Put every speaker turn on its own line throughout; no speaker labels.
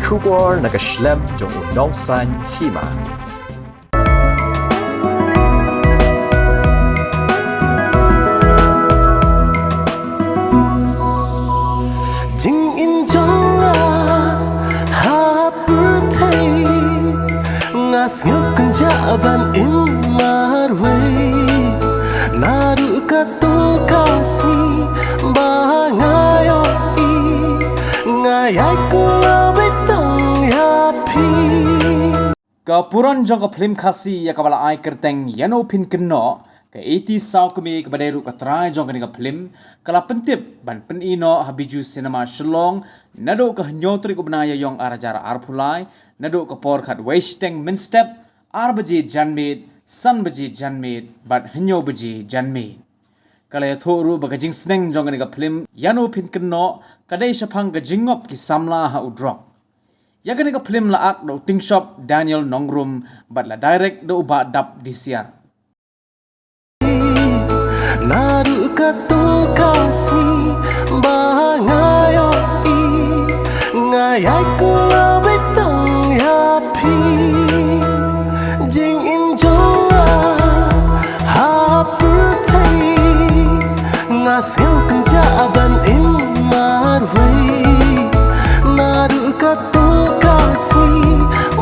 Shubor nagaslem jong unongsan hima.
Jing in jonga ha birthday ngas nguk jaban in marway naru kato kasmi bangayo i ngayak ngabetang yapi
Kapuran jong ka film khasi ya kabala ai kerteng yano pin kenno ke 80 saw kemi ke baderu ka trai jong ka film kala pentip ban pen ino habiju cinema shlong nado ka nyotri ko benaya yong arajara arpulai nado ka por khat wasting min step arbaji janmit san baji janmit bat hanyo baji janmit kala ya thoru bagajing sneng jong ka film yano pin kenno kadai shapang ka jingop ki samla ha udrok Yakan ka film laak do ting shop Daniel Nongrum but la direct do uba dap this year.
Naru kato kasmi bangayo i ngayak ngabetang yapi jing in jonga ha birthday ngasil kenjaban in marway naru kato kasmi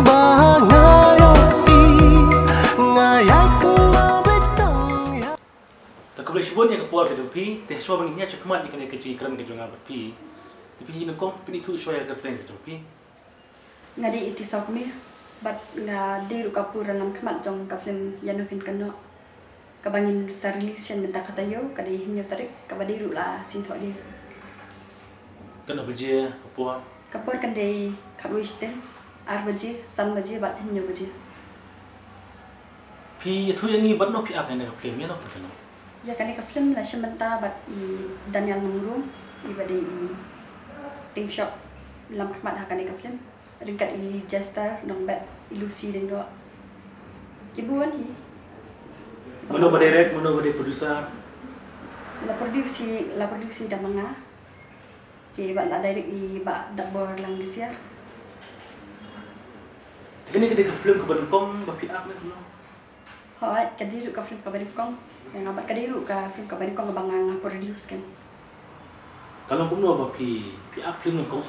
bangayo i ngayak ngabetang yapi
Kebelah sebut yang kepuar betul pi, teh semua bangnya cekmat ni kena kecil kerana kejongan pi. Tapi ini kong pi itu soal kerana betul pi.
Ngadi iti sok mi bat nga diru kapur dalam kemat jong ka film yanu pin kano kabangin sa release yan minta katayo kada hinyo tarik kabadiru la sin thok dia
Kena beje kepuar.
kapur kan dei kabwisten ar baje san baje bat hinyo baje
Pi itu yang ni bat no pi akan nak film ya no pi kena.
ya kan ka film la shementa bat I Daniel Nungrum I bade I ting shop lam kemat hakan ka film ringkat I Jester nong bat ilusi den do kibuan hi
Mana berdirect, mana berdi producer.
la produksi dah manga ke bat la direct I bat dabor lang disiar
Kini kita film kebelah kong bapi ak ni no.
hoi kadiru ka film ka bari kong yang abat kadiru ka film ka bari kong bangang produce kan
Kalau kuno bapi pi ak film kong.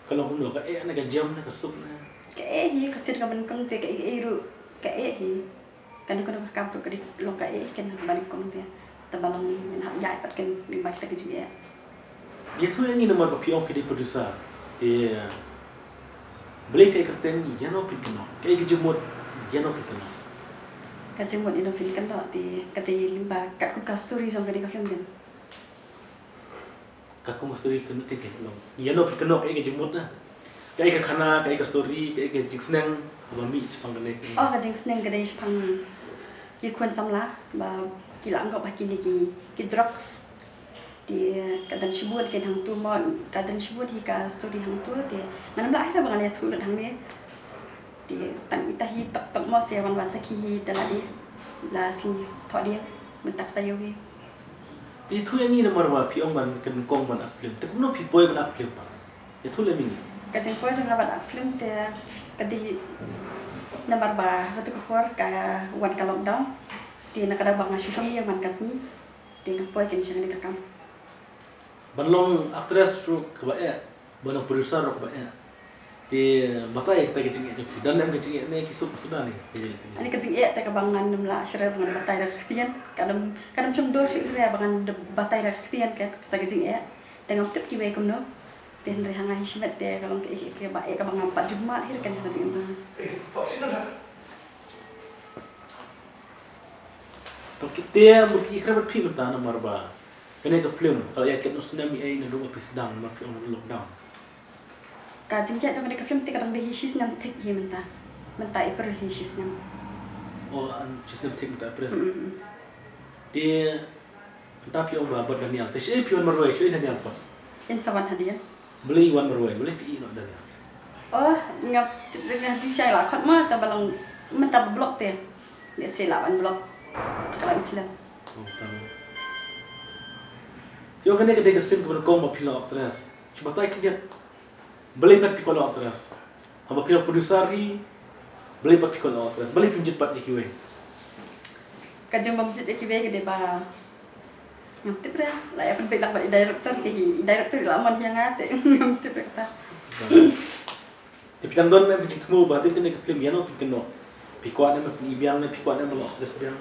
Kalau kuno ka nak jam nak sup na.
ke hi kasir ka ban kong te ka iru ka hi kan ko ka kampu ka di long ka kan bari kong te tabalong yan hak jai pat kan ni ba kita ke
Dia tu yang ni nomor bapi ong di producer. Dia beli kayak kerten ya no pi kena. Kayak jemut ya no pi kena.
ka jemot ino film kan do ti ka te limba ka ku ka story song ka di ka film kan
Kaku mesti kena kayak lo. Ya no pi kena kayak jemut na. Kayak khana, kayak story, kayak jingsneng, bami sepang kena.
oh ka jing sneng ka dei pang ki kwen samla ba ki lang ko ba ki ni ki drugs di kadan shibut ke hang tu mo kadan shibut hi ka story hang tu te manam la ira bangan ya thu hang ni di tang ita hi tak tak mo se wan wan sakhi hi dala di la si tho dia mentak tayo hi
Itu yang ni nomor apa? Pi ong ban ken kong ban ak film. Tak kuno pi boy ban ak film. Itu le mini.
ka jing poi sang rabat film te ka di nambar ba hatu ko por ka wan ka lockdown ti nakada bang asusong yang man kasni ti ka poi ken sang ni ka kam
Banlong actress ru kebae, banlong producer ru kebae. Di batai kita kecing ni. Dan yang kecing ni kisuk sudah ni.
ani kajing te ka bangan namla syara bangan batay ra khtian kadam sumdor si re bangan batay ra khtian kan ta kajing tengok tip ki we kum no ten re hanga hismet te kalong ke ba ka bangan pat juma hir kan kajing tu
To kita bagi ikhram pi mata nomor ba. Kena ke film kalau ya ket tsunami ai na dua pis down mak on lockdown.
kajing ja jong ka film te kadang de hisis nam tek hi menta April hisis nam
Oh, an just nak take mata April. Dia tapi orang babat Daniel. Tapi pion marwai, cuy Daniel apa?
in sawan hadian
Beli wan marwai, boleh pi nak Daniel.
oh ngap dengan di saya lah khat ma ta balong menta blok te dia selawan blok kalau Islam
Oh, tahu. Yo kena ke dekat sim kepada kau mau pilih actress. Cuba tay dia. Boleh pat pikol atras. Hamba pila producer ri boleh pat pikol atras. Boleh pinjat pat dikiwe.
Kajang bamjit ikiwe ke deba. Ngam tip dah. Lah ya pen lang ba director laman yang ngate. Ngam tip kata.
Tapi tang don na pinjat mo ba tin kene film yano pikeno. Pikwan na ibiang na pikwan na mo atras biang.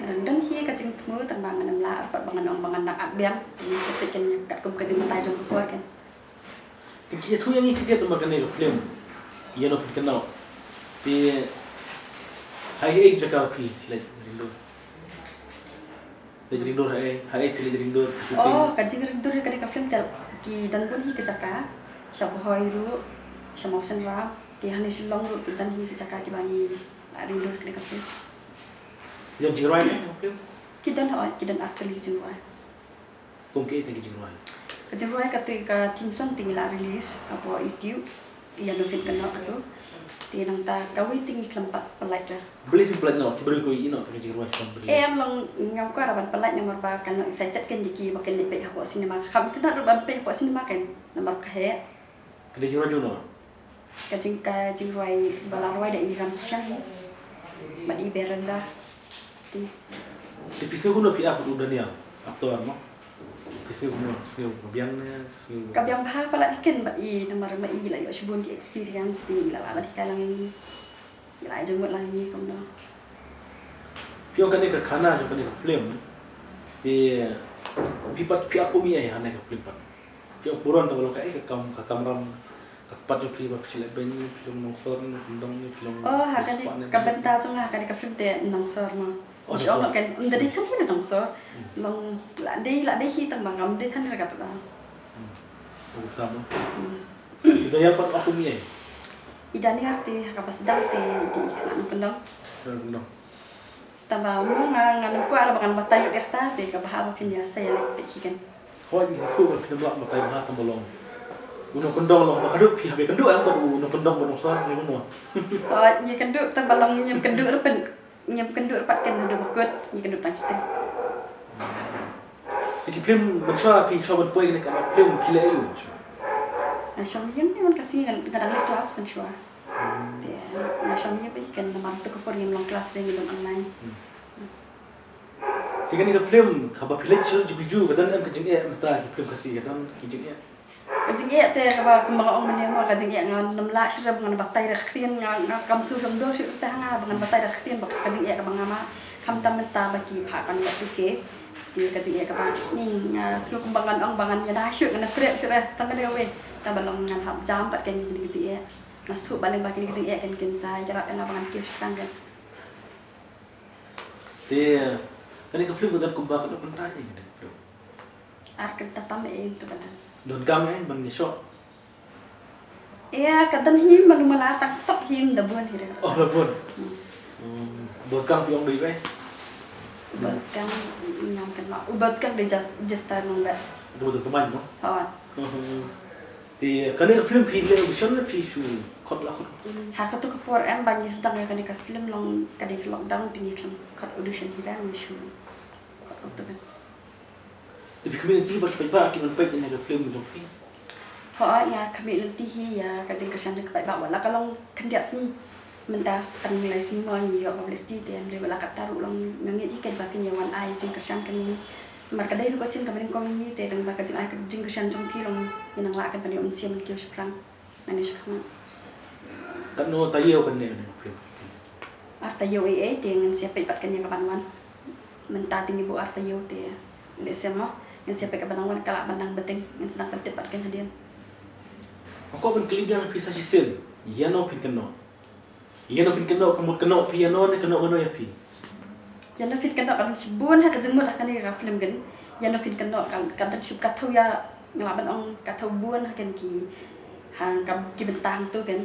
Dan hi kajang temu tembang menam la pat bangan ong bangan nak abiang. Ni sepikan kat kum kajang matai jong kuat kan.
Kaya tu yang ikut tu makan ni film. Ia nak kenal. Di hai jaga pi sila rindu. Jadi rindu hai sila rindu syuting.
Oh, kajang rindu kan ka film tel ki dan pun hi kejaka. Syab hoi ru, syamau sen ra, ki hani silong ru dan hi kejaka ki bangi. Rindu kan ka film.
Yang jirai kan film.
Ki dan aktor li jingwa.
Kung ke itu jirai.
Kajang roi katui ka thingson tingla release apa YouTube ia no fit kana tu tinang ta kawi tingi kelempat pelait dah.
Boleh pun pelan kita beri kau ini nak jirai film beri.
Long ngam ko raban pelait nomor ba kan excited kan diki bakan lepek apa cinema kam tidak raban pe apa cinema kan nomor kahe
Kena jirai jono.
kajing roi bala roi da iram syang mat i berenda sti
Tapi saya guna pi aku udah ni aktor no. Saya biang
kabyang bah pala diken ba i nomor ma i la yo shibun ki experience ti la la di kalang ini la jengmut lang ini kom no.
Pio kan ni ke khana jo kan ni ke film. Pipat pi aku mi ai hane ke film pat. Pio buron ta balo kai ke kamram ke pat jo pi ba pi le ben film nongsor ni kundang ni film.
Oh, hakan di kabenta jong hakan di ka film te nongsor ma. Oh, syok nak kan dari than hi nongsor. Long la dei hi tang bangam dei than ka ta.
Utama. Kita ya pat aku mi ai.
Idani arti ka pasdang te di kan kundang.
Kundang.
Tamba mo ngan ko ara bangan batay yu erta te ka bahaba pinya saya lek pe hikan.
Hoi ni tu kan film mak matai ma tambolong. Uno kundang lo bakadu pi habe kendu ang ko uno kundang bonongsor ni uno.
Oh, ni kendu tambalong nyam kendu repen. Nyam kendu repat kan ada bakut ni kendu tang situ.
Jadi film bersama pi sahabat poi ni kan film pilih ayu.
Nah, syam yang ni man kasih kadang lek kelas kan syua. Te, nah syam yang pe kan namar tu ko por yang long kelas ring dong online.
Tiga ni film khabar pilih cerita jibiju kadang am kejeng mata film kasih kadang kejeng
Kajing ia te ka kembang ong mene mo kajing ia ngan namla sirab ngan batay rakhtien ngan kam su ram do sir ta nga ngan batay rakhtien bak kajing ia ka bangama kam tam menta baki pha kan ya tuke di kajing ia ka ba ni sku kembangan ong bangan ya dasyuk ngan trek sir tam le we ta balong ngan hap jam pat kan ni kajing ia mas tu baleng baki ni kajing ia kan kin sai jarak kan bangan kiu stang kan
kan ni film kadang kumbak kadang pentai ni film.
ar kan tatam tu badan
Don gam bang ni shot.
Iya, kadang him baru malatang top him da buan hira.
Oh, pun. Bos kang piong deui we.
Bos kang ngam kan ma. Bos kang de just ta nong ba.
Du pemain no.
Ha.
Thì cái này film phim lên bukan là phim su khot lah khot.
Ha ka tu ka por em banyak sedang ya kan ka film long ka de lockdown tinggi kan khot audition hira ni su. Khot tu kan.
Tapi community bagi baik kita baik dengan film itu film.
Ho ya kami lenti hi ya ka jing ka shan ka ba wala ka long kan dia sini menta tang nilai sini mo ni yo publicity tem le wala ka taru long ngangi ikan ba pin yawan ai jing ka shan kan ni mar ka dai ru ka sin ka ben kong ni te dang ba ka jing ai ka jing ka shan jong pi long yang la kan pa ni on siam ki sprang nani shkama
Kan no tayo kan ni film.
Arta yo e te ngan siapa ipat kan yang ka banwan menta tinggi bu arta yo te le sema yang siapa ka banwan kala bandang beting yang sedang pentepat kan hadian.
Ako pun klip yang pisah sisil. Iya no pin keno. Iya no pin keno kamu keno piano ni keno mano ya pi.
Yang no pin keno kan sebun ha ka jengmut kan ni ka film kan. Yang no pin keno kan kan sup ka thau ya ngelaban ong ka thau buan ha kan ki hang ka ki bentang tu kan.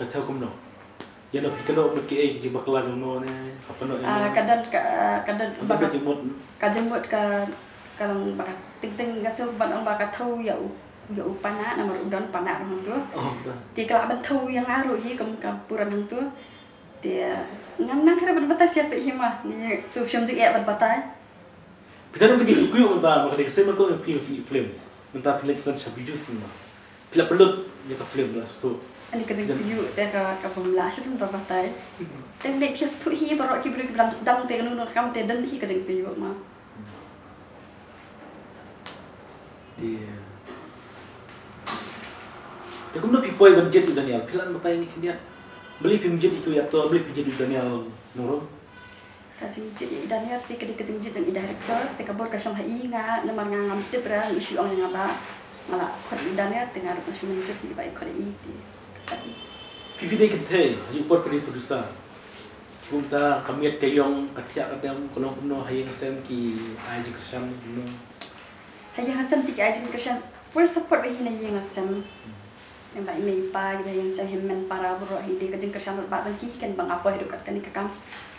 Kata aku no. Iya no pin keno mesti ji bakla no ni. Apa no?
Kadang
bakal jemut.
Ka jengmut ka kalau bakat ting-ting gasul ban ong bakat thau ya upana nomor udon pana orang tu.
Oh.
Dia kalau bentau yang aru hi kampuran hang tu. Dia ngan kira berbatas siapa hima ni sufyam jik ya berbatai.
Kita nak pergi suku yang entah maka dia kesema kau film. mentah pilih sen sabiju semua. Pilih perlu dia ke film lah tu.
Ani kajing piyu te ka pemla sa tum batai. Ten de pias tu hi baro ki beri bilang sedang te kanu kam te dan hi kajing piyu ma.
Dia kau nak pipoy budget di Daniel. Pilan apa yang ni dia? Beli budget itu ya atau beli budget di Daniel Nurul?
Kajing jadi Daniel te kajing jadi director te kabor ka syam hai nga namar nga ngam te bra isu ang nga ba. Mala khot Daniel te ngaruk nasional jadi baik khot i te.
Pipi dai kete, haji pot kadi producer. Bunta kamiat kayong katia kadam kolong kuno hayang sem ki aji kersam kuno.
Hayang Hasan ti kajing ka syam full support ba hina yang asam. Yang baik may pa kita yang saya hemen para bro hidi kajing ka syam ba ki kan bang apa hidup kat kan ikam.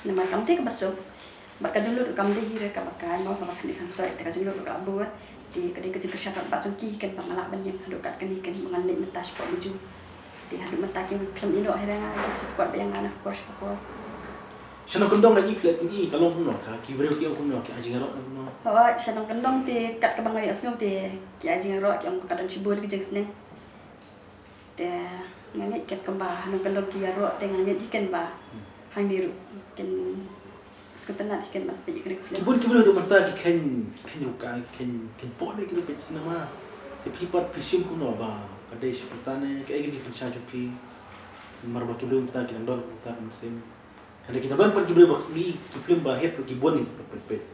Nama kam te ka baso. Ba ka julur kam de hire ka bakai mau ka bakni kan sai ka julur ka buat di kadi kajing ka syam ba ki kan bang malak ban yang hidup kat kan ikan mengan nek mentas pot baju. Di hadap matakin film Indo akhirnya ada support yang anak course apa.
Sana kendong lagi flat ini kalau kuno ki beri ki kuno ki aji ngarok kuno.
Hawa sana kendong ti kat ka bangai asno ti ki aji ngarok ki ang kadan sibur ki jengsne. Te ngani ket kembah nang kendong ki arok te ngani ikan ba. Hang diru ken skutanat ikan ba pe ikan film.
Ki beri do mata ki ken ruka ken pot lagi pe cinema. Ti pipat pisim kuno ba. Kadai seputane kayak gitu pensah jopi marba ki belum ta ki ndon putar musim ada kita ban pergi beli bakli ki film bahet ki boni pet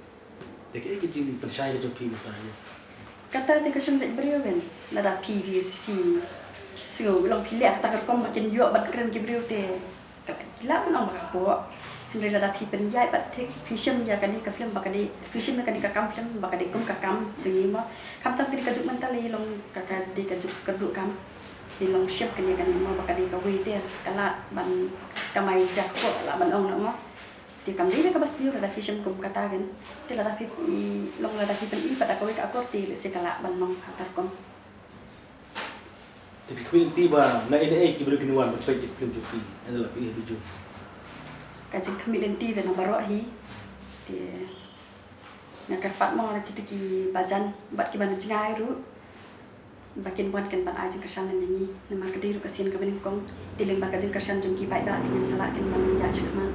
kayak gitu pensah jopi misalnya
Kata te kasum je beriu ben nada PVC so long pilih tak kom makin yo bat keren ki beriu te kila nang ba Henry lada pi pen yai bat tek fishem ya kan ni ka film bakadi fishem kan ni ka kam film bakadi kum ka kam jengi ma kam tam ki ka juk mentali long ka di ka juk keduk kam di long ship kan ni ma bakadi ka wi te kala ban kamai jak ko la ban ong na ma di kam di ka bas yu lada fishem kum kata kan ti lada pi long lada pi pen i pada ka wi ka akor ti se kala ban long hatar kom
tapi kau tiba na ini ki beri kinuan berpikir film jopi adalah pilih biju
kajing kami lenti dan baru hi dia nak kerpat mau nak kita ki bajan bat ki ban jengai ru bakin buat kan ban ajing kersan ni nama kediru kasian ka bening kong tileng ba kajing kersan jung ki bai ba dengan salah kan ban ya cekman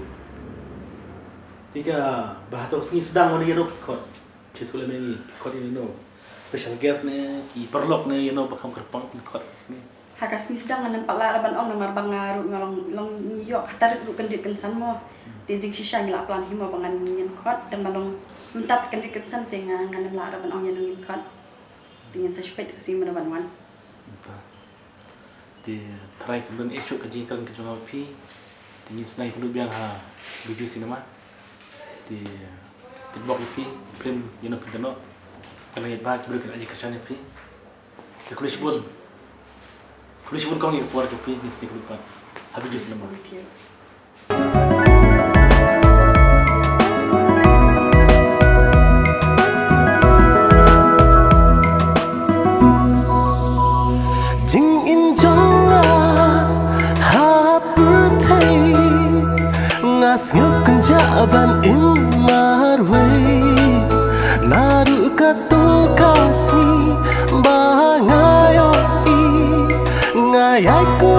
jika bahato sini sedang mana yang kot cetul ini kot ini no special guest ne ki perlok ne you know pakam kerpang kot sini
hakas ni sedang nan pala ban ong namar bangaru ngolong long niyo katar ru kan dit kan san mo di jing sisa ngila plan himo bangan nyen kot dan balong mentap kan dit kan san tenga ngan la ban ong yen kot dengan sespet kasi mana ban wan
di try kudun esok kaji kan ke jongau pi di snai kudu biang ha biju cinema di kedbok pi film you know pintano kana ba ki beri aji kasane pi di kulis bun kau ni puar topi ni sih lupa habis jus nama.
Jing in jonga hapurthai ngas nguk jaban in marway naru kato kasmi bangayo i ngayai ku